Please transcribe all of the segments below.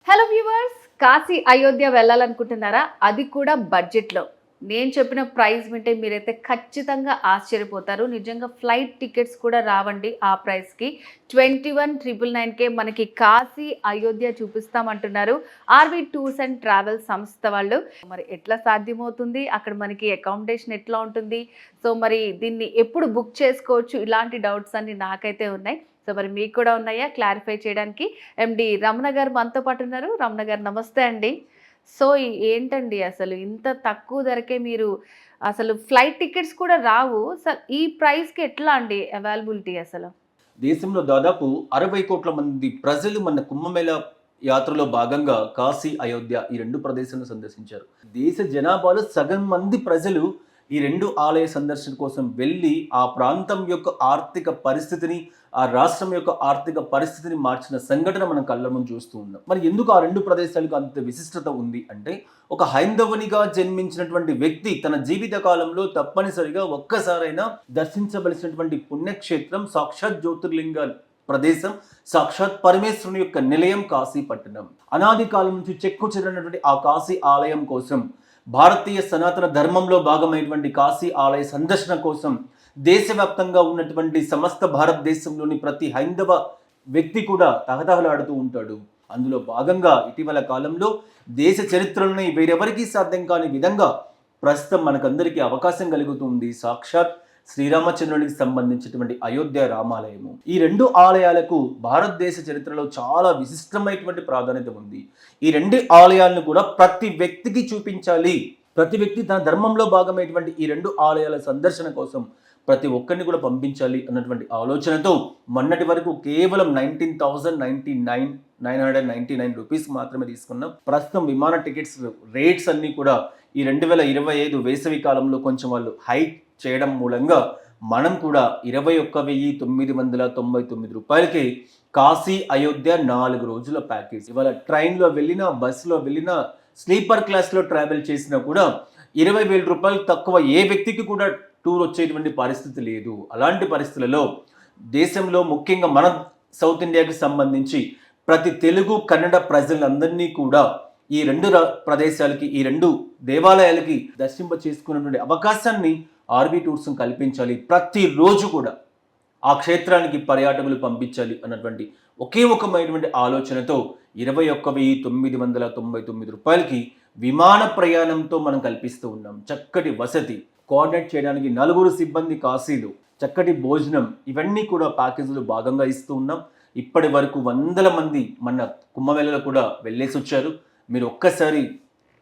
Hello viewers, Kashi Ayodhya వెళ్ళాలనుకుంటున్నారా? అది కూడా బడ్జెట్లో. నేను చెప్పిన ప్రైస్ వింటే మీరైతే ఖచ్చితంగా ఆశ్చర్యపోతారు. నిజంగా ఫ్లైట్ టికెట్స్ కూడా రావండి ఆ ప్రైస్కి. 21,999కే మనకి కాశీ అయోధ్య చూపిస్తామంటున్నారు ఆర్వి టూర్స్ అండ్ ట్రావెల్ సంస్థ వాళ్ళు. మరి ఎట్లా సాధ్యమవుతుంది? అక్కడ మనకి అకామిడేషన్ ఎట్లా ఉంటుంది? సో మరి దీన్ని ఎప్పుడు బుక్ చేసుకోవచ్చు? ఇలాంటి డౌట్స్ అన్ని నాకైతే ఉన్నాయి. సో మరి మీకు కూడా ఉన్నాయా? క్లారిఫై చేయడానికి ఎండి రమణ గారు మనతో పాటు ఉన్నారు. రమణ గారు నమస్తే అండి. సో ఏంటండి అసలు ఇంత తక్కువ ధరకే మీరు అసలు ఫ్లైట్ టికెట్స్ కూడా రావు. ఈ ప్రైస్‌కి ఎట్లా అండి అవైలబిలిటీ అసలు? దేశంలో దాదాపు 60 కోట్ల మంది ప్రజలు మన కుంభమేళ యాత్రలో భాగంగా కాశీ, అయోధ్య ఈ 2 ప్రదేశాలను సందర్శించారు. దేశ జనాభాలో సగం మంది ప్రజలు ఈ 2 ఆలయ సందర్శన కోసం వెళ్ళి ఆ ప్రాంతం యొక్క ఆర్థిక పరిస్థితిని, ఆ రాష్ట్రం యొక్క ఆర్థిక పరిస్థితిని మార్చిన సంఘటన మనం కళ్ళ ముందు చూస్తూ ఉన్నాం. మరి ఎందుకు ఆ 2 ప్రదేశాలకు అంత విశిష్టత ఉంది అంటే, ఒక హైందవునిగా జన్మించినటువంటి వ్యక్తి తన జీవిత కాలంలో తప్పనిసరిగా ఒక్కసారైనా దర్శించవలసినటువంటి పుణ్యక్షేత్రం, సాక్షాత్ జ్యోతిర్లింగ ప్రదేశం, సాక్షాత్ పరమేశ్వరుని యొక్క నిలయం కాశీ పట్టణం. అనాది కాలం నుంచి చెక్కు చెదరనటువంటి ఆ కాశీ ఆలయం కోసం, భారతీయ సనాతన ధర్మంలో భాగమైనటువంటి కాశీ ఆలయ సందర్శన కోసం దేశవ్యాప్తంగా ఉన్నటువంటి సమస్త భారతదేశంలోని ప్రతి హైందవ వ్యక్తి కూడా తహతహలాడుతూ ఉంటాడు. అందులో భాగంగా ఇటీవల కాలంలో దేశ చరిత్రలోని వేరెవరికీ సాధ్యం కాని విధంగా ప్రస్తుతం మనకందరికీ అవకాశం కలుగుతుంది. సాక్షాత్ శ్రీరామచంద్రునికి సంబంధించినటువంటి అయోధ్య రామాలయము. ఈ 2 ఆలయాలకు భారతదేశ చరిత్రలో చాలా విశిష్టమైనటువంటి ప్రాధాన్యత ఉంది. ఈ 2 ఆలయాలను కూడా ప్రతి వ్యక్తికి చూపించాలి. ప్రతి వ్యక్తి తన ధర్మంలో భాగమైనటువంటి ఈ 2 ఆలయాల సందర్శన కోసం ప్రతి ఒక్కరిని కూడా పంపించాలి అన్నటువంటి ఆలోచనతో మొన్నటి వరకు కేవలం 19,999 రూపీస్ మాత్రమే తీసుకున్నాం. ప్రస్తుతం విమాన టికెట్స్ రేట్స్ అన్ని కూడా ఈ 2025 వేసవి కాలంలో కొంచెం వాళ్ళు హైక్ చేయడం మూలంగా మనం కూడా 21,999 రూపాయలకి కాశీ అయోధ్య 4 రోజుల ప్యాకేజ్. ఇవాళ ట్రైన్లో వెళ్ళినా, బస్సులో వెళ్ళినా, స్లీపర్ క్లాస్లో ట్రావెల్ చేసినా కూడా 20,000 రూపాయలు తక్కువ ఏ వ్యక్తికి కూడా టూర్ వచ్చేటువంటి పరిస్థితి లేదు. అలాంటి పరిస్థితులలో దేశంలో ముఖ్యంగా మన సౌత్ ఇండియాకి సంబంధించి ప్రతి తెలుగు, కన్నడ ప్రజలందరినీ కూడా ఈ 2 ప్రదేశాలకి, ఈ 2 దేవాలయాలకి దర్శింప చేసుకున్నటువంటి అవకాశాన్ని ఆర్వి టూర్స్ కల్పించాలి. ప్రతిరోజు కూడా ఆ క్షేత్రానికి పర్యాటకులు పంపించాలి అన్నటువంటి ఒకే ఒకమైనటువంటి ఆలోచనతో 21,999 రూపాయలకి విమాన ప్రయాణంతో మనం కల్పిస్తూ ఉన్నాం. చక్కటి వసతి, కోఆర్డినేట్ చేయడానికి 4 సిబ్బంది కాశీలు, చక్కటి భోజనం, ఇవన్నీ కూడా ప్యాకేజీలు భాగంగా ఇస్తూ ఉన్నాం. ఇప్పటి వరకు వందల మంది మన కుంభమేళలో కూడా వెళ్ళేసి వచ్చారు. మీరు ఒక్కసారి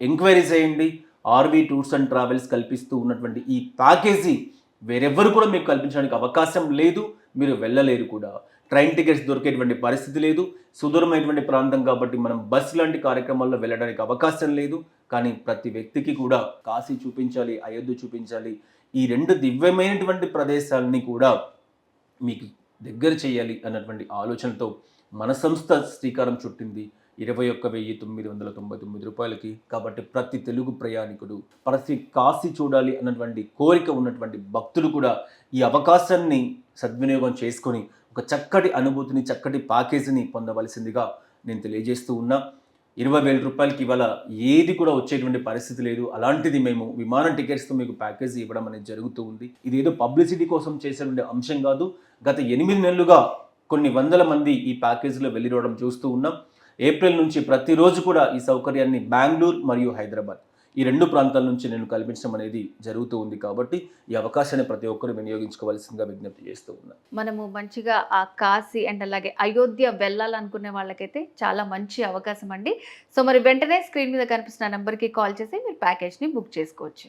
ఎంక్వైరీ చేయండి. ఆర్వి టూర్స్ అండ్ ట్రావెల్స్ కల్పిస్తూ ఉన్నటువంటి ఈ ప్యాకేజీ వేరెవ్వరు కూడా మీకు కల్పించడానికి అవకాశం లేదు. మీరు వెళ్ళలేరు కూడా. ట్రైన్ టికెట్స్ దొరికేటువంటి పరిస్థితి లేదు. సుదూరమైనటువంటి ప్రాంతం కాబట్టి మనం బస్ లాంటి కార్యక్రమాల్లో వెళ్ళడానికి అవకాశం లేదు. కానీ ప్రతి వ్యక్తికి కూడా కాశీ చూపించాలి, అయోధ్య చూపించాలి, ఈ 2 దివ్యమైనటువంటి ప్రదేశాలని కూడా మీకు దగ్గర చేయాలి అన్నటువంటి ఆలోచనతో మన సంస్థ శ్రీకారం చుట్టింది 21,999 రూపాయలకి. కాబట్టి ప్రతి తెలుగు ప్రయాణికుడు, ప్రతి కాశీ చూడాలి అన్నటువంటి కోరిక ఉన్నటువంటి భక్తులు కూడా ఈ అవకాశాన్ని సద్వినియోగం చేసుకొని ఒక చక్కటి అనుభూతిని, చక్కటి ప్యాకేజీని పొందవలసిందిగా నేను తెలియజేస్తూ ఉన్నా. 20,000 రూపాయలకి ఇవాళ ఏది కూడా వచ్చేటువంటి పరిస్థితి లేదు. అలాంటిది మేము విమాన టికెట్స్తో మీకు ప్యాకేజీ ఇవ్వడం అనేది జరుగుతూ ఉంది. ఇది ఏదో పబ్లిసిటీ కోసం చేసేటువంటి అంశం కాదు. గత 8 నెలలుగా కొన్ని వందల మంది ఈ ప్యాకేజీలో వెళ్ళి రావడం చూస్తూ ఉన్నాం. ఏప్రిల్ నుంచి ప్రతిరోజు కూడా ఈ సౌకర్యాన్ని బెంగళూరు మరియు హైదరాబాద్ ఈ 2 ప్రాంతాల నుంచి నేను కల్పించడం అనేది జరుగుతూ ఉంది. కాబట్టి ఈ అవకాశాన్ని ప్రతి ఒక్కరు వినియోగించుకోవాల్సిందిగా విజ్ఞప్తి చేస్తూ ఉన్నాను. మనము మంచిగా ఆ కాశీ అండ్ అలాగే అయోధ్య వెళ్ళాలనుకునే వాళ్ళకైతే చాలా మంచి అవకాశం అండి. సో మరి వెంటనే స్క్రీన్ మీద కనిపిస్తున్న నెంబర్కి కాల్ చేసి మీరు ప్యాకేజ్ని బుక్ చేసుకోవచ్చు.